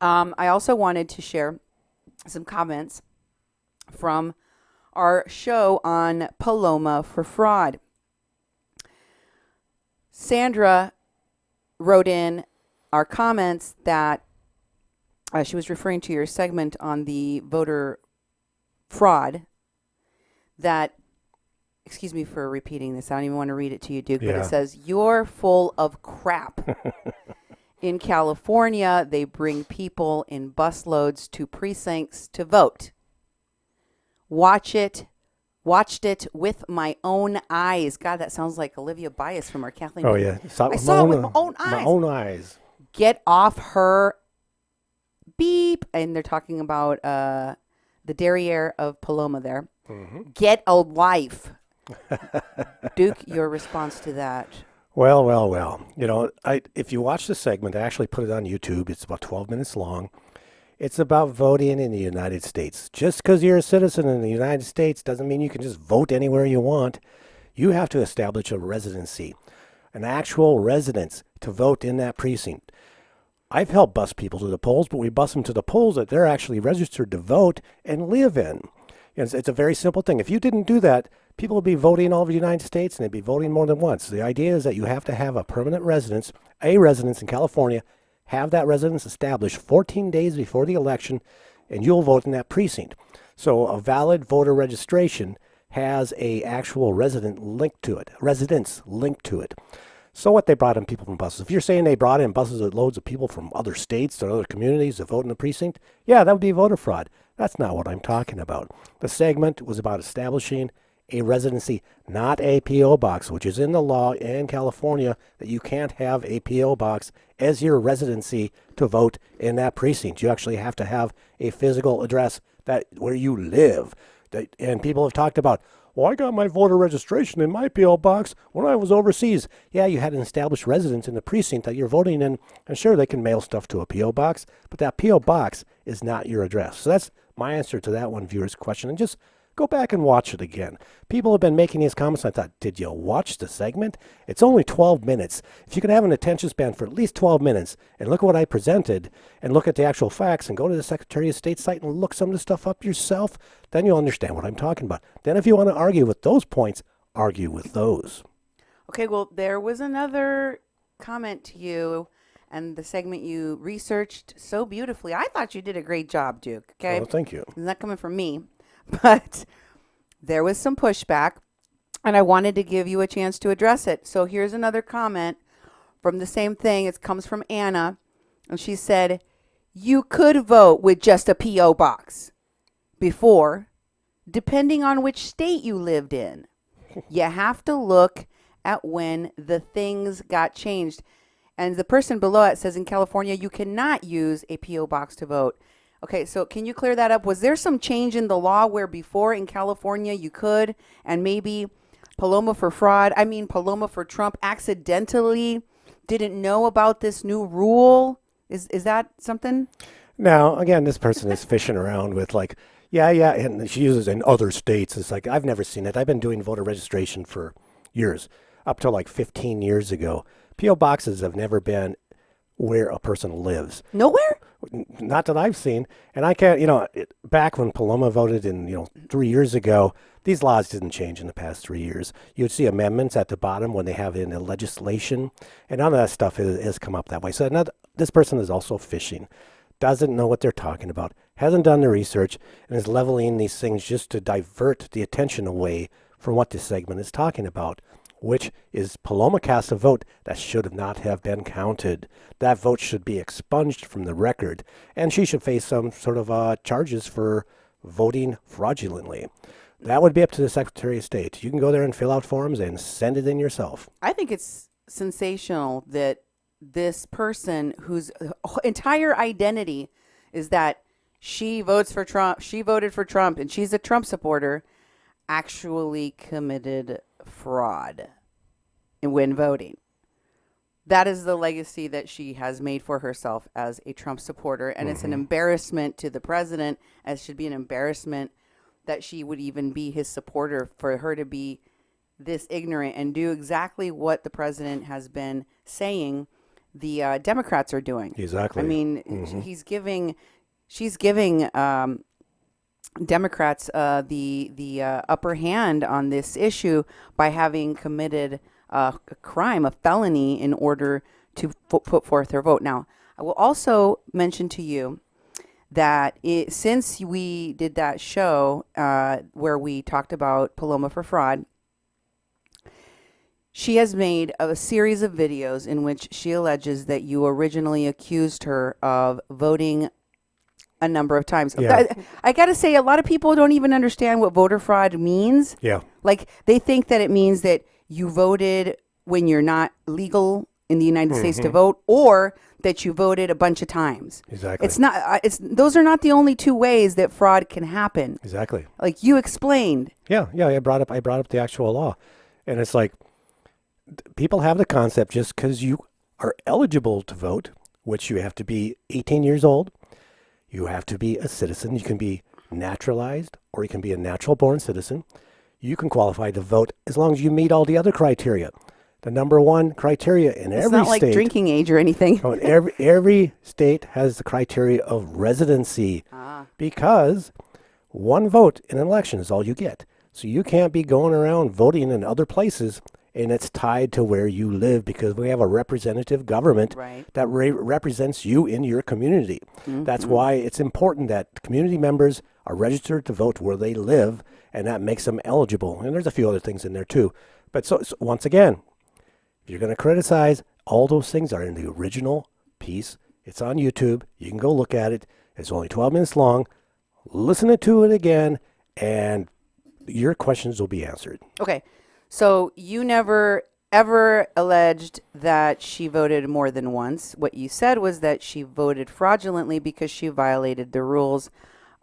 I also wanted to share some comments from our show on Paloma for Fraud. Sandra wrote in our comments that she was referring to your segment on the voter fraud. That, excuse me for repeating this, I don't even want to read it to you, Duke, but it says, "You're full of crap." In California, they bring people in busloads to precincts to vote. Watched it with my own eyes. God, that sounds like Olivia Bias from our Kathleen. Oh, yeah. I saw it with my own eyes. My own eyes. Get off her beep. And they're talking about the derriere of Paloma there. Mm-hmm. Get a life. Duke, your response to that? Well. If you watch the segment, I actually put it on YouTube. It's about 12 minutes long. It's about voting in the United States. Just because you're a citizen in the United States doesn't mean you can just vote anywhere you want. You have to establish a residency, an actual residence to vote in that precinct. I've helped bus people to the polls, but we bus them to the polls that they're actually registered to vote and live in. It's a very simple thing. If you didn't do that, people would be voting all over the United States, and they'd be voting more than once. The idea is that you have to have a permanent residence, a residence in California, have that residence established 14 days before the election, and you'll vote in that precinct. So a valid voter registration has a actual residence linked to it. So what, they brought in people from buses. If you're saying they brought in buses with loads of people from other states or other communities to vote in the precinct, yeah, that would be voter fraud. That's not what I'm talking about. The segment was about establishing a residency, not a P.O. box, which is in the law in California that you can't have a P.O. box as your residency to vote in that precinct. You actually have to have a physical address where you live. And people have talked about, well, I got my voter registration in my P.O. box when I was overseas. Yeah, you had an established residence in the precinct that you're voting in, and sure, they can mail stuff to a P.O. box, but that P.O. box is not your address. So that's my answer to that one viewer's question. And just go back and watch it again. People have been making these comments. I thought, did you watch the segment? It's only 12 minutes. If you can have an attention span for at least 12 minutes and look at what I presented and look at the actual facts and go to the Secretary of State site and look some of the stuff up yourself, then you'll understand what I'm talking about. Then if you want to argue with those points, argue with those. Okay, well, there was another comment to you and the segment you researched so beautifully. I thought you did a great job, Duke. Okay? Oh, thank you. It's not coming from me. But there was some pushback, and I wanted to give you a chance to address it. So here's another comment from the same thing. It comes from Anna, and she said, you could vote with just a P.O. box before, depending on which state you lived in. You have to look at when the things got changed. And the person below it says in California, you cannot use a P.O. box to vote. Okay, so can you clear that up? Was there some change in the law where before in California you could, and maybe Paloma for Trump accidentally didn't know about this new rule? Is that something? Now, again, this person is fishing around with yeah, and she uses in other states. It's like, I've never seen it. I've been doing voter registration for years, up to 15 years ago. P.O. boxes have never been where a person lives. Nowhere? Not that I've seen. And I can't, back when Paloma voted in, 3 years ago, these laws didn't change in the past 3 years. You'd see amendments at the bottom when they have in the legislation, and none of that stuff has come up that way. So this person is also fishing, doesn't know what they're talking about, hasn't done the research, and is leveling these things just to divert the attention away from what this segment is talking about, which is Paloma cast a vote that should not have been counted. That vote should be expunged from the record, and she should face some sort of charges for voting fraudulently. That would be up to the Secretary of State. You can go there and fill out forms and send it in yourself. I think it's sensational that this person whose entire identity is that she votes for Trump, she voted for Trump, and she's a Trump supporter, actually committed fraud when voting. That is the legacy that she has made for herself as a Trump supporter. And it's an embarrassment to the president, as should be an embarrassment that she would even be his supporter, for her to be this ignorant and do exactly what the president has been saying, the Democrats are doing. Exactly. I mean, she's giving Democrats the upper hand on this issue by having committed a crime, a felony, in order to put forth her vote. Now, I will also mention to you that since we did that show where we talked about Paloma for fraud, she has made a series of videos in which she alleges that you originally accused her of voting a number of times. Yeah. I got to say, a lot of people don't even understand what voter fraud means. Yeah. Like, they think that it means that you voted when you're not legal in the United States to vote, or that you voted a bunch of times. Exactly. It's not. Those are not the only two ways that fraud can happen. Exactly. Like you explained. Yeah. I brought up the actual law, and it's like people have the concept just because you are eligible to vote, which you have to be 18 years old. You have to be a citizen. You can be naturalized or you can be a natural born citizen. You can qualify to vote as long as you meet all the other criteria. The number one criteria in It's every not like state. drinking age or anything. Every state has the criteria of residency because one vote in an election is all you get. So you can't be going around voting in other places, and it's tied to where you live because we have a representative government that represents you in your community. That's why it's important that community members are registered to vote where they live, and that makes them eligible. And there's a few other things in there too. But so once again, if you're going to criticize, all those things are in the original piece. It's on YouTube. You can go look at it. It's only 12 minutes long. Listen to it again, and your questions will be answered. Okay. So you never ever alleged that she voted more than once. What you said was that she voted fraudulently because she violated the rules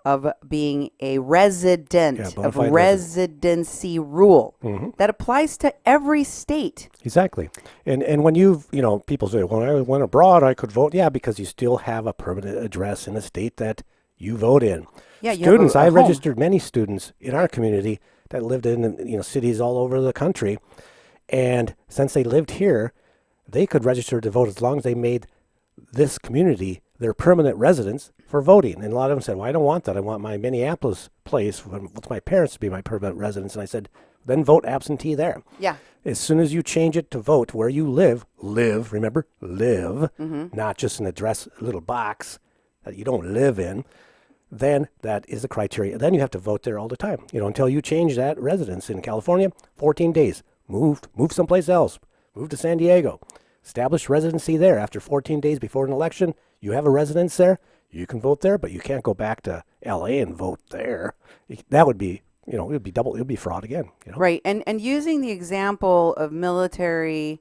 of being a resident, of residency rule. That applies to every state. Exactly. And when people say, when I went abroad, I could vote. Yeah, because you still have a permanent address in the state that you vote in. Yeah, you students, have a I home. registered many students in our community that lived in cities all over the country. And since they lived here, they could register to vote as long as they made this community their permanent residence for voting. And a lot of them said, well, I don't want that. I want my Minneapolis place with my parents to be my permanent residence. And I said, then vote absentee there. Yeah. As soon as you change it to vote where you live, remember, live, not just an address, a little box that you don't live in, then that is the criteria. Then you have to vote there all the time, until you change that residence. In California, 14 days. Move someplace else. Move to San Diego. Establish residency there. After 14 days before an election, you have a residence there. You can vote there, but you can't go back to L.A. and vote there. That would be, it would be double. It would be fraud again. Right. And using the example of military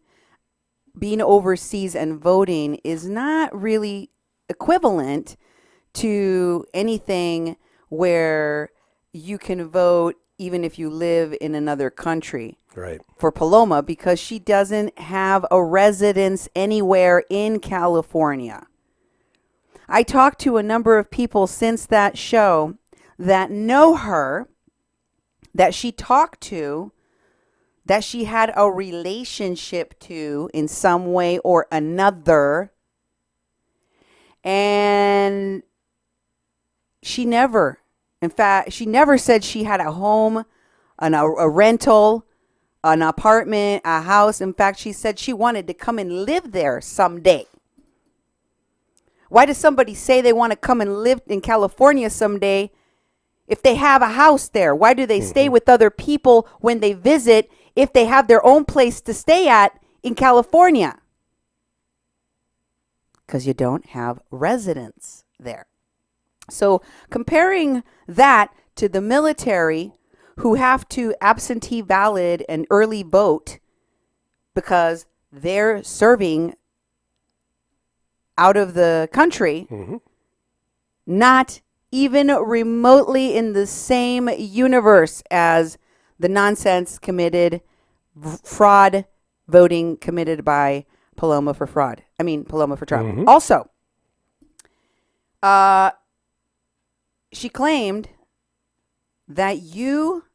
being overseas and voting is not really equivalent to anything where you can vote even if you live in another country. Right. For Paloma, because she doesn't have a residence anywhere in California. I talked to a number of people since that show that know her, that she talked to, that she had a relationship to in some way or another. And she never said she had a home, a rental, an apartment, a house. In fact, she said she wanted to come and live there someday. Why does somebody say they want to come and live in California someday if they have a house there? Why do they stay with other people when they visit if they have their own place to stay at in California? Because you don't have residence there. So comparing that to the military, who have to absentee ballot and early vote because they're serving out of the country, not even remotely in the same universe as the nonsense committed, fraud voting committed by Paloma for fraud. I mean, Paloma for Trump. Also, she claimed that you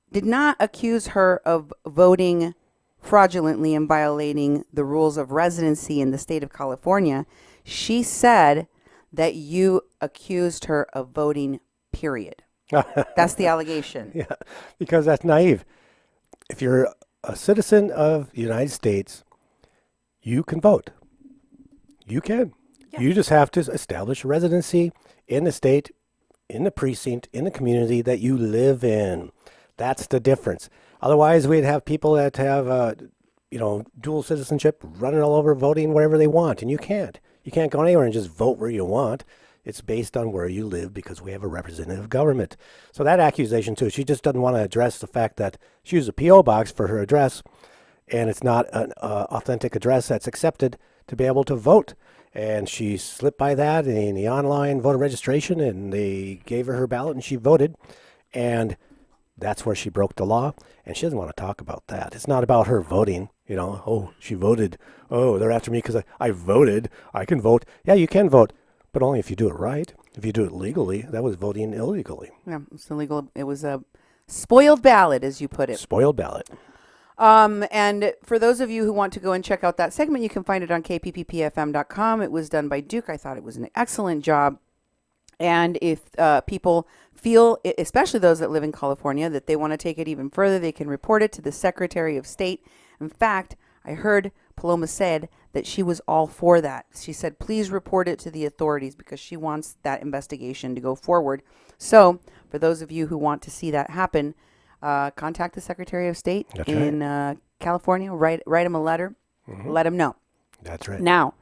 did not accuse her of voting fraudulently and violating the rules of residency in the state of California, she said that you accused her of voting, period. That's the allegation. Yeah, because that's naive. If you're a citizen of the United States, you can vote. You can. Yeah. You just have to establish residency in the state, in the precinct, in the community that you live in. That's the difference. Otherwise, we'd have people that have, dual citizenship running all over voting wherever they want, and you can't. You can't go anywhere and just vote where you want. It's based on where you live because we have a representative government. So that accusation, too, she just doesn't want to address the fact that she used a P.O. box for her address, and it's not an authentic address that's accepted to be able to vote. And she slipped by that in the online voter registration, and they gave her ballot, and she voted. And that's where she broke the law, and she doesn't want to talk about that. It's not about her voting. Oh, she voted. Oh, they're after me because I voted. I can vote. Yeah, you can vote, but only if you do it right. If you do it legally, that was voting illegally. Yeah, it's illegal. It was a spoiled ballot, as you put it. Spoiled ballot. And for those of you who want to go and check out that segment, you can find it on kpppfm.com. It was done by Duke. I thought it was an excellent job. And if people feel, especially those that live in California, that they want to take it even further, they can report it to the Secretary of State. In fact, I heard Paloma said that she was all for that. She said, please report it to the authorities because she wants that investigation to go forward. So for those of you who want to see that happen, contact the Secretary of State in California, write him a letter, let him know. That's right. Now,